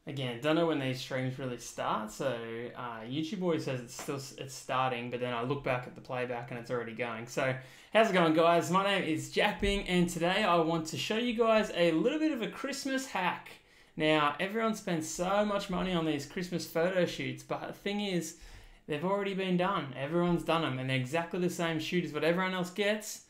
Again, don't know when these streams really start, so YouTube always says it's starting, but then I look back at the playback and it's already going. So how's it going, guys? My name is Jack Bing, and today I want to show you guys a little bit of a Christmas hack. Now, everyone spends so much money on these Christmas photo shoots, but the thing is, they've already been done. Everyone's done them, and they're exactly the same shoot as what everyone else gets,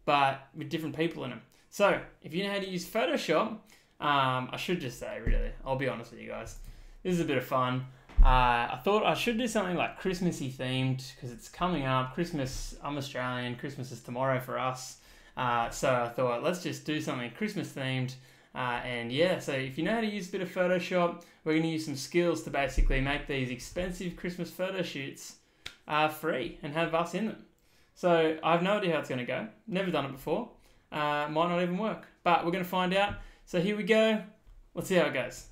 but with different people in them. So if you know how to use Photoshop, I should just say, really, I'll be honest with you guys, this is a bit of fun. I thought I should do something like Christmassy themed because it's coming up. Christmas, I'm Australian, Christmas is tomorrow for us. So I thought, let's just do something Christmas themed. And yeah, so if you know how to use a bit of Photoshop, we're going to use some skills to basically make these expensive Christmas photo shoots free and have us in them. So I have no idea how it's going to go. Never done it before. Might not even work, but we're going to find out. So here we go. Let's see how it goes.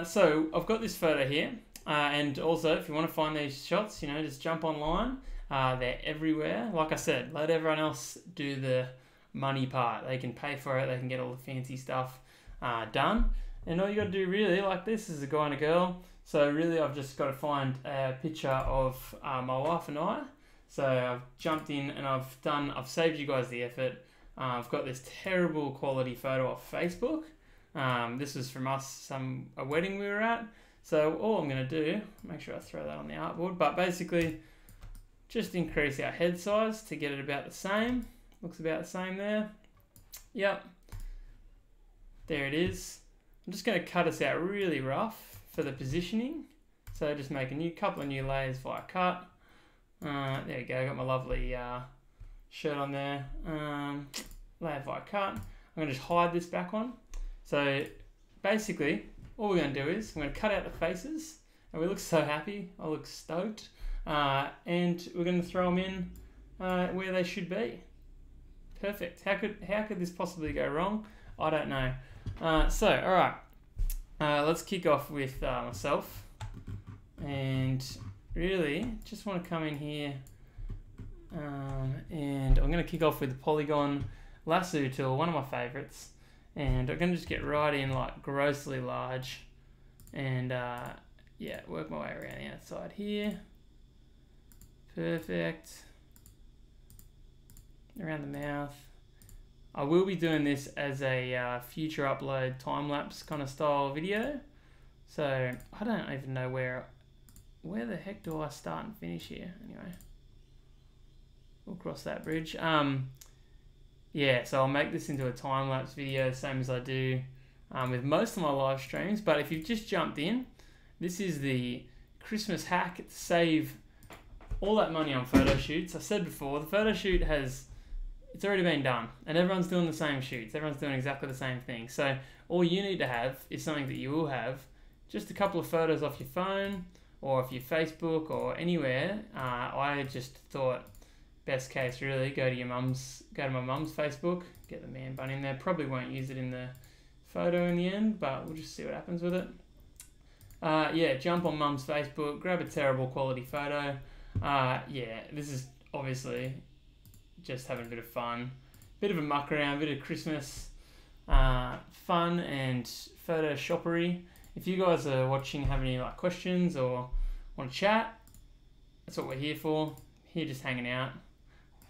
So I've got this photo here. And also, if you want to find these shots, you know, just jump online. They're everywhere. Like I said, let everyone else do the money part. They can pay for it. They can get all the fancy stuff done. And all you got to do really, like this, is a guy and a girl. So really, I've just got to find a picture of my wife and I. So I've jumped in and I've saved you guys the effort. I've got this terrible quality photo off Facebook. This was from us, a wedding we were at. So all I'm going to do, make sure I throw that on the artboard, but basically just increase our head size to get it about the same. Looks about the same there. Yep. There it is. I'm just going to cut us out really rough for the positioning. So just make a couple of new layers via cut. There you go, I got my lovely shirt on there. Layer via cut. I'm going to just hide this back on. So basically, all we're going to do is I'm going to cut out the faces, and we look so happy. I look stoked, and we're going to throw them in where they should be. Perfect. How could this possibly go wrong? I don't know. So all right, let's kick off with myself, and really just want to come in here. And I'm going to kick off with the Polygon Lasso tool, one of my favorites, and I'm going to just get right in like grossly large, and yeah, work my way around the outside here. Perfect. Around the mouth. I will be doing this as a future upload time-lapse kind of style video, so I don't even know where the heck do I start and finish here. Anyway, we'll cross that bridge. Yeah, so I'll make this into a time-lapse video, same as I do with most of my live streams. But if you've just jumped in, this is the Christmas hack to save all that money on photo shoots. I said before, the photo shoot it's already been done, and everyone's doing the same shoots. Everyone's doing exactly the same thing. So all you need to have is something that you will have, just a couple of photos off your phone, or off your Facebook, or anywhere. I just thought, best case really, go to my mum's Facebook, get the man bun in there. Probably won't use it in the photo in the end, but we'll just see what happens with it. Yeah, jump on mum's Facebook, grab a terrible quality photo. Yeah, this is obviously just having a bit of fun, bit of a muck around, bit of Christmas fun and photoshoppery. If you guys are watching, have any like questions or want to chat, that's what we're here for. Here just hanging out.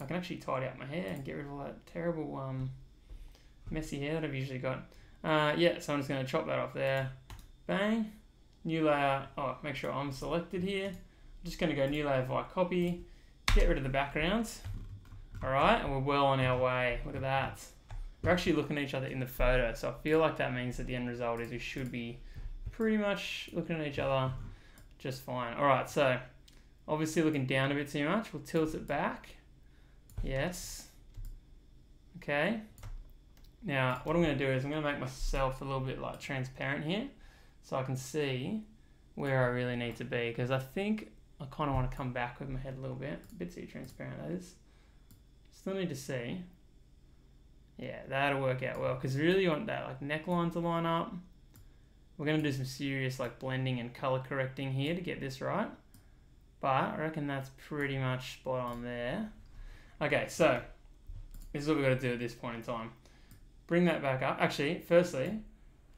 I can actually tidy up my hair and get rid of all that terrible messy hair that I've usually got. Yeah, so I'm just going to chop that off there. Bang. New layer. Oh, make sure I'm selected here. I'm just going to go new layer via copy. Get rid of the backgrounds. Alright, and we're well on our way. Look at that. We're actually looking at each other in the photo, so I feel like that means that the end result is we should be pretty much looking at each other just fine. Alright, so obviously looking down a bit too much. We'll tilt it back. Yes. Okay. Now, what I'm going to do is I'm going to make myself a little bit like transparent here, so I can see where I really need to be, because I think I kind of want to come back with my head a little bit. A bit too transparent, that is. Still need to see. Yeah, that'll work out well, because really you want that like neckline to line up. We're going to do some serious like blending and color correcting here to get this right. But I reckon that's pretty much spot on there. Okay, so this is what we've got to do at this point in time. Bring that back up. Actually, firstly,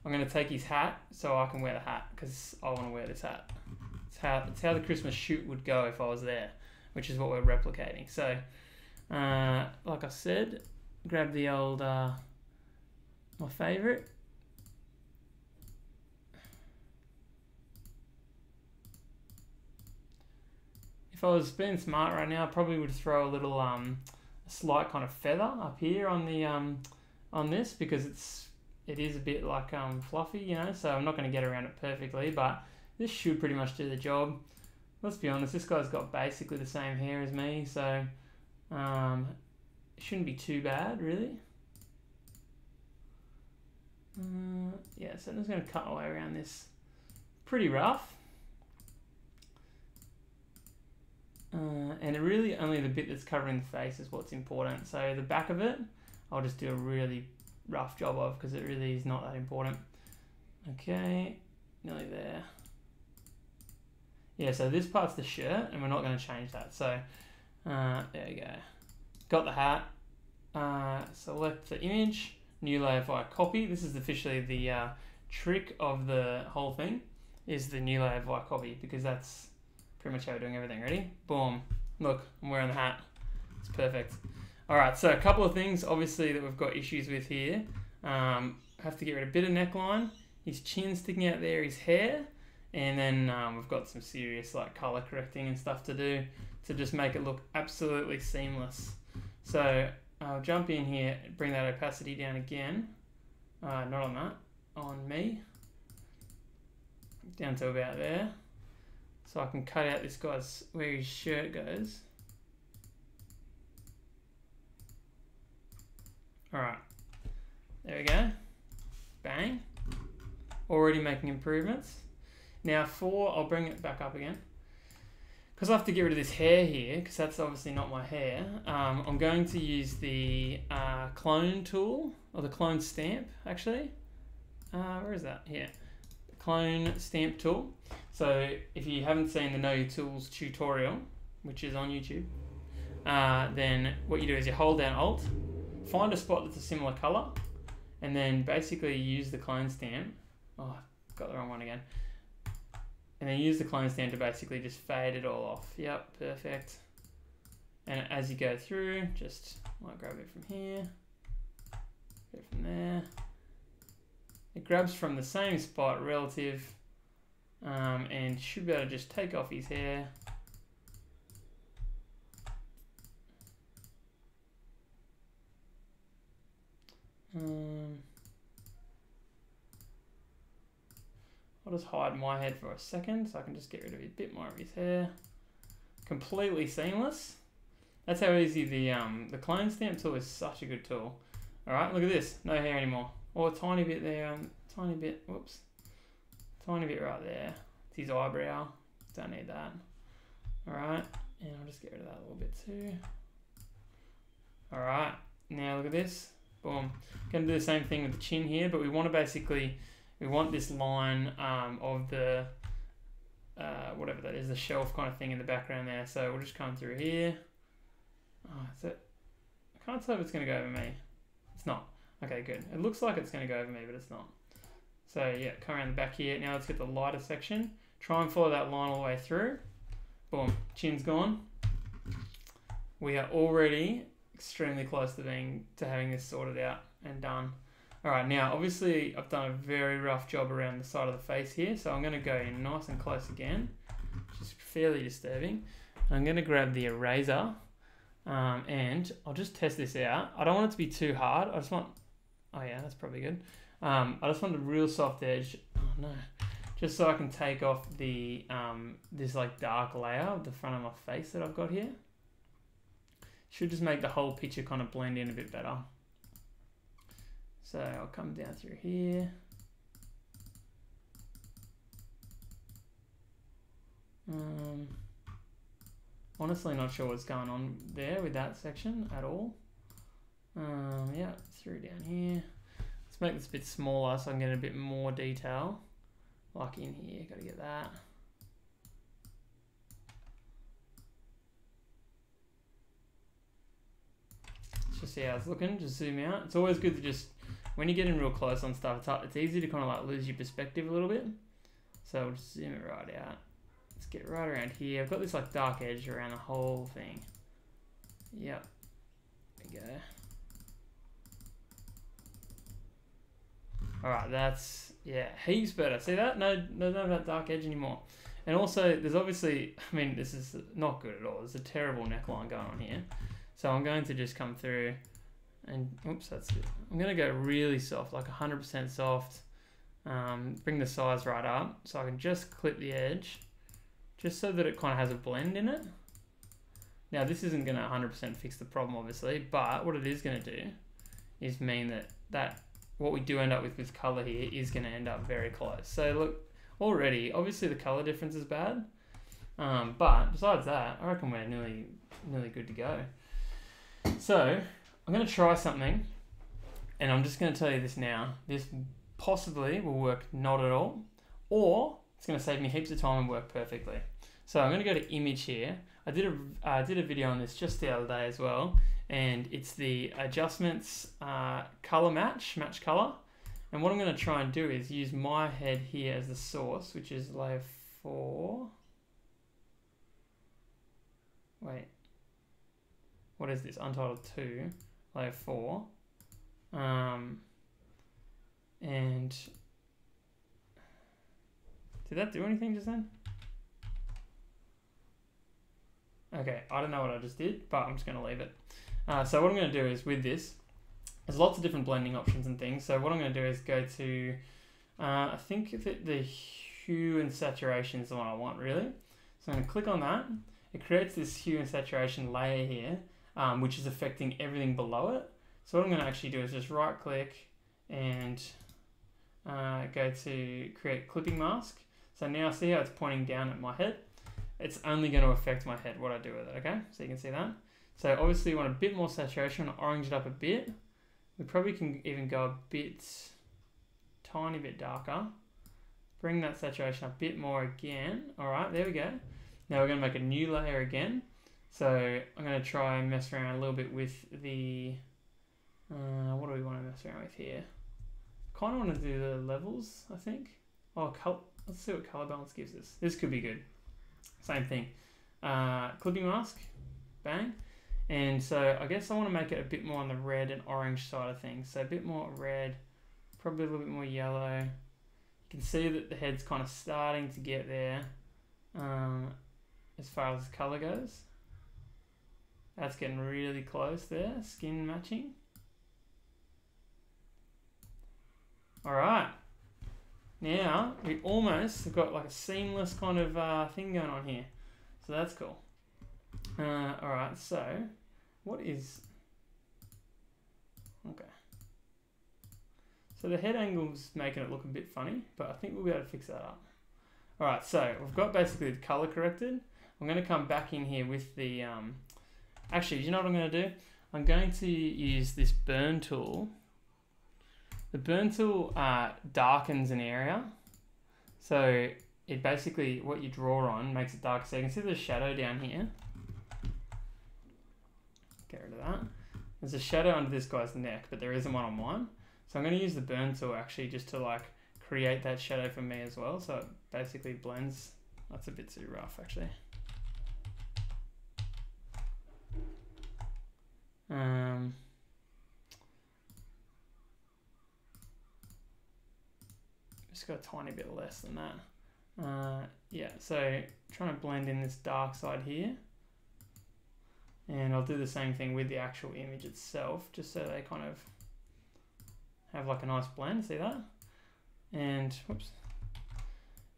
I'm going to take his hat so I can wear the hat because I want to wear this hat. It's how the Christmas shoot would go if I was there, which is what we're replicating. So, like I said, grab the old, my favourite. If I was being smart right now, I probably would throw a little, a slight kind of feather up here on the, on this because it is a bit like fluffy, you know, so I'm not going to get around it perfectly, but this should pretty much do the job. Let's be honest, this guy's got basically the same hair as me, so it shouldn't be too bad, really. Yeah, so I'm just going to cut my way around this. Pretty rough. And really only the bit that's covering the face is what's important. So the back of it, I'll just do a really rough job of because it really is not that important. Okay, nearly there. Yeah, so this part's the shirt and we're not going to change that. So there we go. Got the hat. Select the image, new layer via copy. This is officially the trick of the whole thing, is the new layer via copy, because that's pretty much how we're doing everything. Ready? Boom. Look, I'm wearing the hat. It's perfect. All right, so a couple of things, obviously, that we've got issues with here. Have to get rid of a bit of neckline, his chin sticking out there, his hair, and then we've got some serious like color correcting and stuff to do to just make it look absolutely seamless. So I'll jump in here, bring that opacity down again. Not on that, on me. Down to about there. So I can cut out this guy's, where his shirt goes. Alright, there we go. Bang. Already making improvements. Now I'll bring it back up again. Because I have to get rid of this hair here, because that's obviously not my hair, I'm going to use the clone tool, or the clone stamp, actually. Where is that? Here. Clone stamp tool. So if you haven't seen the Know Your Tools tutorial, which is on YouTube, then what you do is you hold down Alt, find a spot that's a similar color, and then basically use the clone stamp. Oh, got the wrong one again. And then use the clone stamp to basically just fade it all off. Yep, perfect. And as you go through, just might grab it from here, go from there. It grabs from the same spot relative, and should be able to just take off his hair. I'll just hide my head for a second so I can just get rid of a bit more of his hair. Completely seamless. That's how easy the clone stamp tool is. Such a good tool. Alright, look at this. No hair anymore. Or a tiny bit there, tiny bit, whoops. Tiny bit right there. It's his eyebrow. Don't need that. Alright, and I'll just get rid of that a little bit too. Alright, now look at this. Boom. Gonna do the same thing with the chin here, but we want to basically, we want this line of the, whatever that is, the shelf kind of thing in the background there. So we'll just come through here. Oh, is it? I can't tell if it's going to go over me. It's not. Okay, good. It looks like it's going to go over me, but it's not. So yeah, come around the back here. Now let's get the lighter section. Try and follow that line all the way through. Boom. Chin's gone. We are already extremely close to having this sorted out and done. Alright, now obviously I've done a very rough job around the side of the face here, so I'm going to go in nice and close again, which is fairly disturbing. I'm going to grab the eraser, and I'll just test this out. I don't want it to be too hard. I just want, oh yeah, that's probably good. I just want a real soft edge. Oh no. Just so I can take off the this like dark layer of the front of my face that I've got here. Should just make the whole picture kind of blend in a bit better. So I'll come down through here. Honestly not sure what's going on there with that section at all. Yeah, through down here. Let's make this a bit smaller so I can get a bit more detail. Like in here, gotta get that. Let's just see how it's looking, just zoom out. It's always good to just when you get in real close on stuff, it's easy to kind of like lose your perspective a little bit. So we'll just zoom it right out. Let's get right around here. I've got this like dark edge around the whole thing. Yep. There we go. Alright, that's, yeah, heaps better. See that? No that dark edge anymore. And also, there's obviously, I mean, this is not good at all. There's a terrible neckline going on here. So I'm going to just come through and, oops, that's it. I'm going to go really soft, like 100% soft. Bring the size right up so I can just clip the edge, just so that it kind of has a blend in it. Now, this isn't going to 100% fix the problem, obviously, but what it is going to do is mean that what we do end up with color here is going to end up very close. So look, already, obviously the color difference is bad, but besides that, I reckon we're nearly good to go. So I'm going to try something, and I'm just going to tell you this now. This possibly will work not at all, or it's going to save me heaps of time and work perfectly. So I'm going to go to image here. I did a video on this just the other day as well, and it's the adjustments color match color. And what I'm going to try and do is use my head here as the source, which is layer 4. Wait, what is this? Untitled 2, layer 4. And did that do anything just then? Okay, I don't know what I just did, but I'm just going to leave it. So what I'm going to do is with this, there's lots of different blending options and things. So what I'm going to do is go to, I think the hue and saturation is the one I want really. So I'm going to click on that. It creates this hue and saturation layer here, which is affecting everything below it. So what I'm going to actually do is just right click and go to create clipping mask. So now see how it's pointing down at my head? It's only going to affect my head, what I do with it, okay? So you can see that. So obviously you want a bit more saturation, orange it up a bit. We probably can even go a tiny bit darker. Bring that saturation a bit more again. All right, there we go. Now we're going to make a new layer again. So I'm going to try and mess around a little bit with the, what do we want to mess around with here? Kind of want to do the levels, I think. Oh, let's see what color balance gives us. This could be good. Same thing. Clipping mask, bang. And so I guess I want to make it a bit more on the red and orange side of things. So a bit more red, probably a little bit more yellow. You can see that the head's kind of starting to get there as far as color goes. That's getting really close there, skin matching. All right. Now, we almost have got like a seamless kind of thing going on here. So that's cool. Alright, so what is... Okay. So the head angle's making it look a bit funny, but I think we'll be able to fix that up. Alright, so we've got basically the color corrected. I'm going to come back in here with the... Actually, do you know what I'm going to do? I'm going to use this burn tool. The burn tool darkens an area. So it basically, what you draw on makes it darker. So you can see the shadow down here. Get rid of that. There's a shadow under this guy's neck, but there isn't one on mine. So I'm going to use the burn tool actually just to like create that shadow for me as well. So it basically blends. That's a bit too rough actually. Just got a tiny bit less than that. Yeah, so trying to blend in this dark side here. And I'll do the same thing with the actual image itself, just so they kind of have like a nice blend, see that? And, whoops.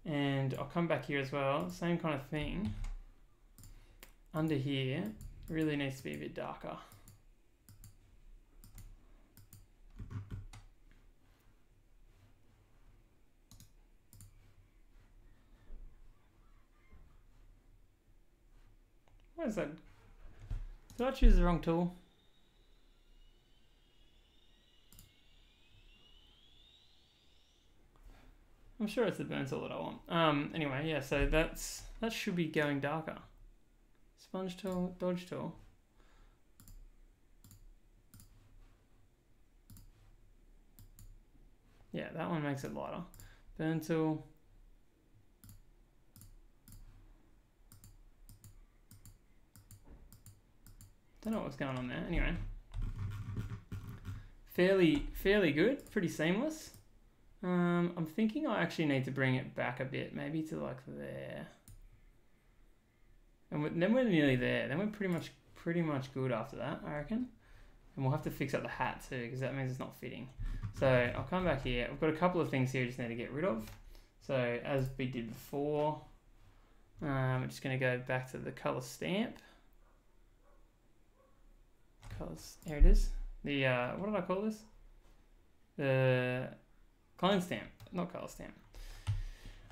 And I'll come back here as well, same kind of thing. Under here, really needs to be a bit darker. What is that? Did I choose the wrong tool? I'm sure it's the burn tool that I want. Anyway, yeah, so that should be going darker. Sponge tool, dodge tool. Yeah, that one makes it lighter. Burn tool. Don't know what's going on there. Anyway, fairly good, pretty seamless. I'm thinking I actually need to bring it back a bit, maybe to like there. And then we're nearly there. Then we're pretty much good after that, I reckon. And we'll have to fix up the hat too, because that means it's not fitting. So I'll come back here. I've got a couple of things here I just need to get rid of. So as we did before, I'm just going to go back to the color stamp. Colors, here it is. The what did I call this? The clone stamp, not color stamp.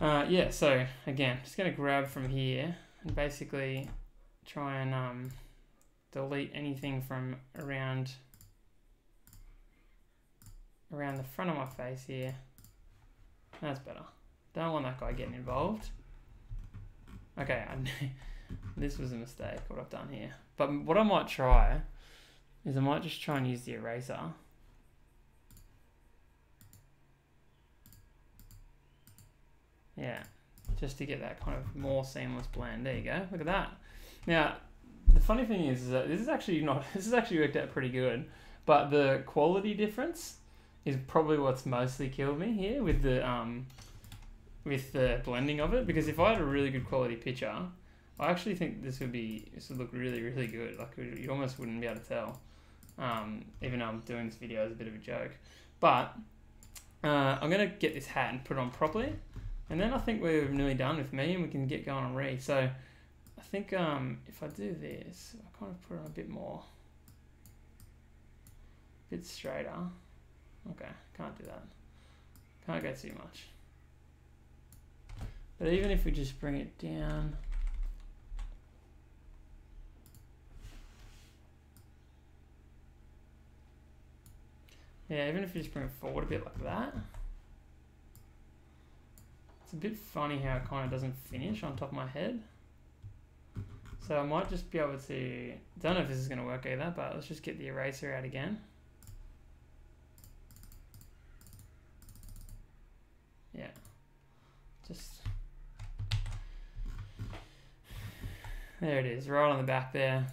Yeah. So again, just going to grab from here and basically try and delete anything from around the front of my face here. That's better. Don't want that guy getting involved. Okay, this was a mistake, what I've done here. But what I might try is I might just try and use the eraser. Yeah, just to get that kind of more seamless blend. There you go, look at that. Now, the funny thing is that this is actually worked out pretty good, but the quality difference is probably what's mostly killed me here with the blending of it, because if I had a really good quality picture, I actually think this would look really, really good. Like you almost wouldn't be able to tell, even though I'm doing this video as a bit of a joke. But I'm gonna get this hat and put it on properly, and then I think we're nearly done with me and we can get going on Ree. So I think if I do this, I kind of put it on a bit straighter. Okay, can't do that. Can't go too much. But even if we just bring it down, yeah, even if you just bring it forward a bit like that, it's a bit funny how it kind of doesn't finish on top of my head. So I might just be able to, don't know if this is going to work either, but let's just get the eraser out again. Yeah, just, there it is, right on the back there.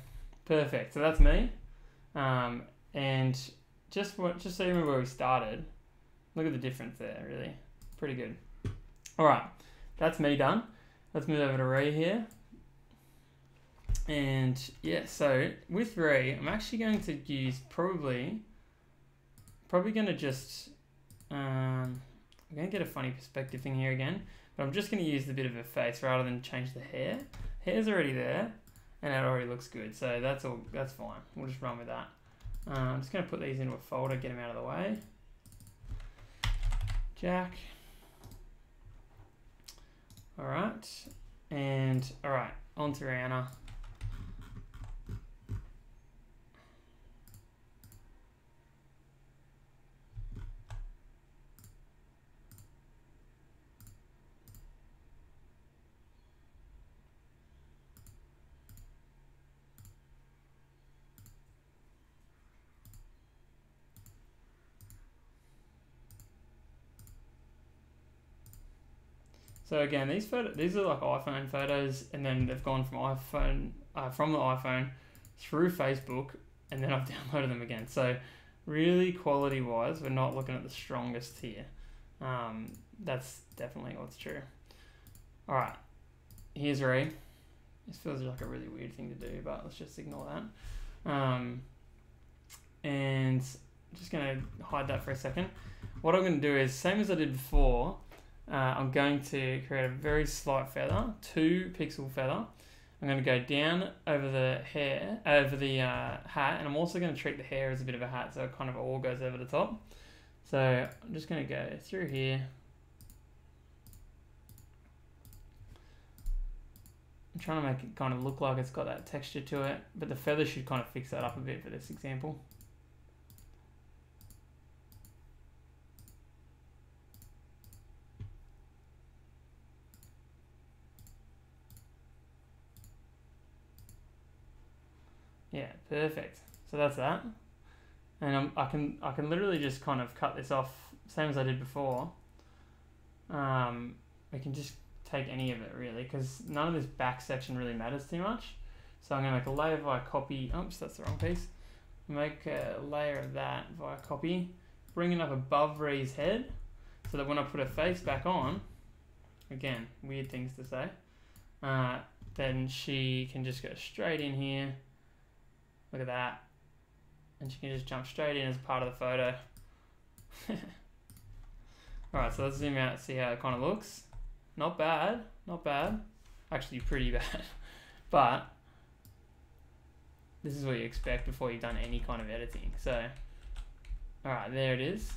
Perfect, so that's me. And just so you remember where we started, look at the difference there, really. Pretty good. All right, that's me done. Let's move over to Ree here. And yeah, so with Ree, I'm actually going to use probably going to just, I'm going to get a funny perspective thing here again, but I'm just going to use the bit of a face rather than change the hair. Hair's already there, and it already looks good, so that's fine. We'll just run with that. I'm just going to put these into a folder, get them out of the way. Jack. All right, and all right, on to Rihanna. So again, these are like iPhone photos, and then they've gone from the iPhone through Facebook, and then I've downloaded them again. So really, quality-wise, we're not looking at the strongest here. That's definitely what's true. All right, here's Ree. This feels like a really weird thing to do, but let's just ignore that. And I'm just gonna hide that for a second. What I'm gonna do is, same as I did before, I'm going to create a very slight feather, 2 pixel feather. I'm going to go down over the hat, and I'm also going to treat the hair as a bit of a hat, so it kind of all goes over the top. So I'm just going to go through here. I'm trying to make it kind of look like it's got that texture to it, but the feather should kind of fix that up a bit for this example. Yeah, perfect. So that's that, and I can literally just kind of cut this off same as I did before. We can just take any of it really, because none of this back section really matters too much. So I'm going to make a layer via copy. Oops, that's the wrong piece. Make a layer of that via copy. Bring it up above Ree's head, so that when I put her face back on, again, weird things to say, then she can just go straight in here. Look at that. And she can just jump straight in as part of the photo. Alright, so let's zoom out and see how it kind of looks. Not bad, not bad. Actually pretty bad. But this is what you expect before you've done any kind of editing. So, alright, there it is.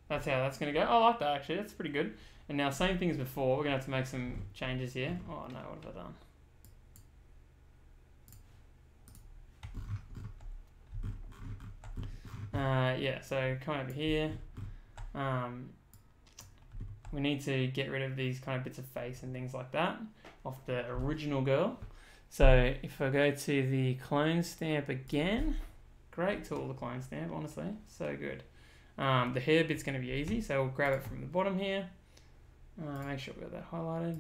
That's how that's going to go. I like that actually, that's pretty good. And now same thing as before, we're going to have to make some changes here. Oh no, what have I done? Yeah, so come over here. We need to get rid of these kind of bits of face and things like that off the original girl. So if I go to the clone stamp again, great tool, the clone stamp, honestly, so good. The hair bit's going to be easy, so we'll grab it from the bottom here. Make sure we got that highlighted.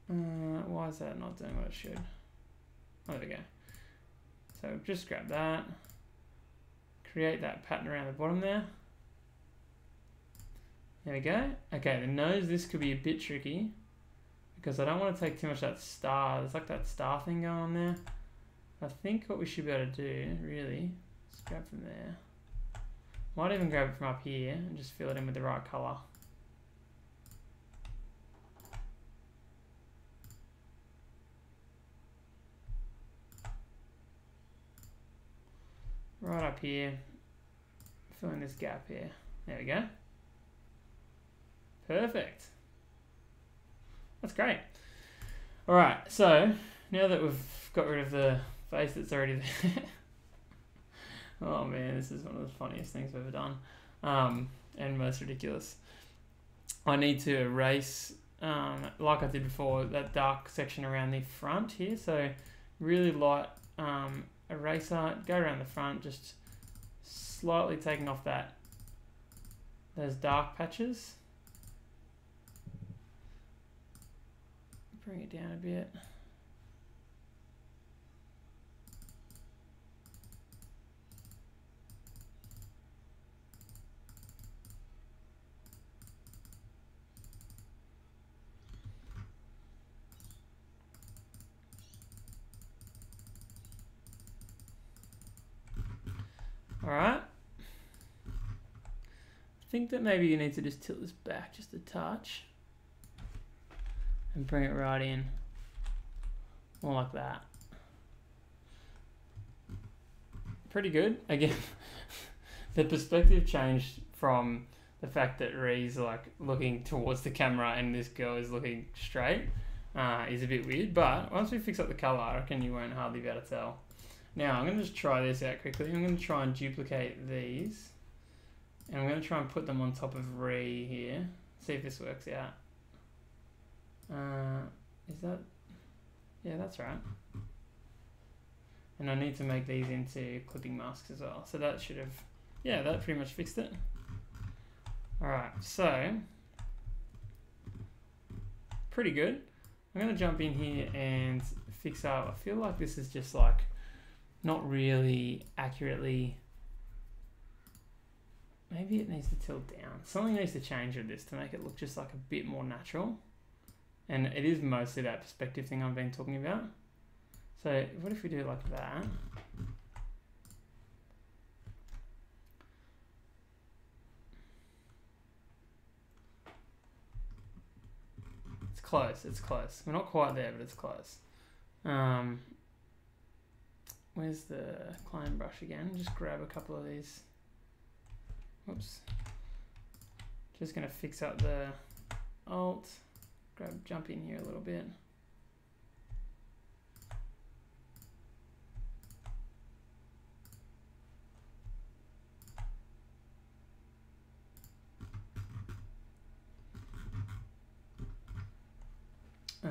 Why is that not doing what it should? Oh, there we go. So just grab that, create that pattern around the bottom there. There we go. Okay, the nose, this could be a bit tricky because I don't want to take too much of that star. There's like that star thing going on there. I think what we should be able to do, really, is grab from there. Might even grab it from up here and just fill it in with the right colour. Right up here, fill in this gap here. There we go. Perfect. That's great. All right, so now that we've got rid of the face that's already there. Oh man, this is one of the funniest things we've ever done, and most ridiculous. I need to erase, like I did before, that dark section around the front here. So really light eraser, go around the front, just slightly taking off those dark patches. Bring it down a bit. Alright. I think that maybe you need to just tilt this back just a touch and bring it right in. More like that. Pretty good. Again, the perspective changed from the fact that Ree's like looking towards the camera and this girl is looking straight is a bit weird, but once we fix up the colour, I reckon you won't hardly be able to tell. Now, I'm going to just try this out quickly. I'm going to try and duplicate these. And I'm going to try and put them on top of Ree here. See if this works out. Is that... Yeah, that's right. And I need to make these into clipping masks as well. So that should have... Yeah, that pretty much fixed it. Alright, so... Pretty good. I'm going to jump in here and fix up... I feel like this is just like... not really accurately. Maybe it needs to tilt down. Something needs to change with this to make it look just like a bit more natural. And it is mostly that perspective thing I've been talking about. So what if we do it like that? It's close, it's close. We're not quite there, but it's close. Where's the clone brush again? Just grab a couple of these. Whoops. Just gonna fix up the alt. Jump in here a little bit.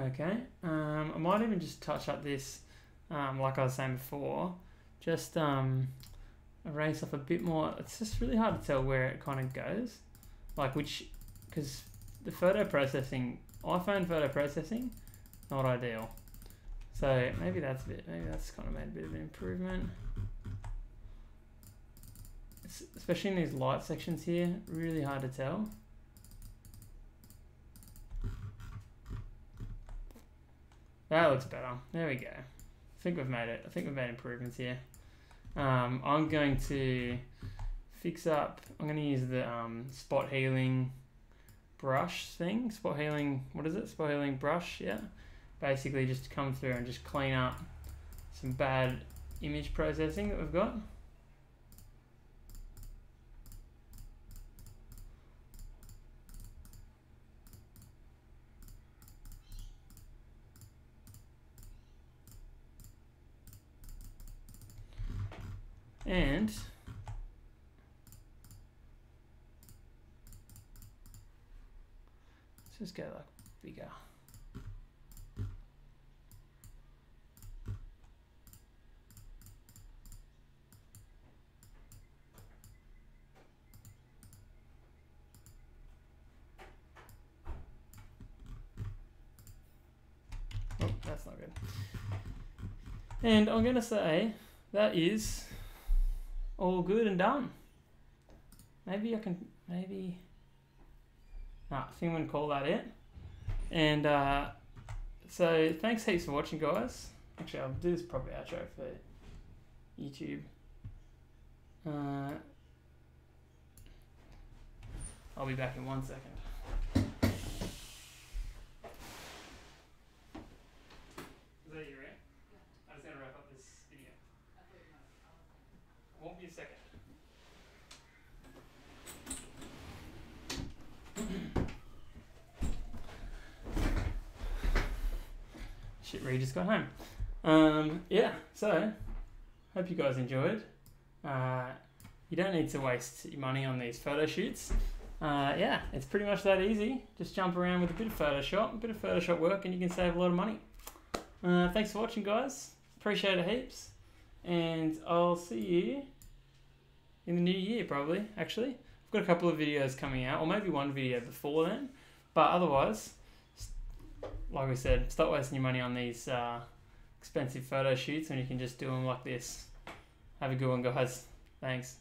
Okay. I might even just touch up this, like I was saying before, just erase off a bit more. It's just really hard to tell where it kind of goes, like which, because the photo processing, iPhone photo processing, not ideal. So maybe that's kind of made a bit of an improvement. Especially in these light sections here, really hard to tell. That looks better. There we go. I think we've made it. I think we've made improvements here. I'm going to fix up. I'm going to use the spot healing brush thing. Spot healing. What is it? Spot healing brush. Yeah. Basically, just come through and just clean up some bad image processing that we've got. And let's just go like bigger. Oh, that's not good. And I'm going to say that is all good and done. Maybe I can, I think I'm going to call that it. And so thanks heaps for watching, guys. Actually, I'll do this proper outro for YouTube. I'll be back in 1 second. Is that you, right? Yeah. I'm just going to wrap up this video. Won't be a second. Shit, Ree just got home. Yeah, so hope you guys enjoyed. You don't need to waste your money on these photo shoots. Yeah, it's pretty much that easy. Just jump around with a bit of Photoshop work, and you can save a lot of money. Thanks for watching, guys. Appreciate it heaps. And I'll see you in the new year, probably, actually. I've got a couple of videos coming out, or maybe one video before then. But otherwise, like I said, stop wasting your money on these expensive photo shoots when you can just do them like this. Have a good one, guys. Thanks.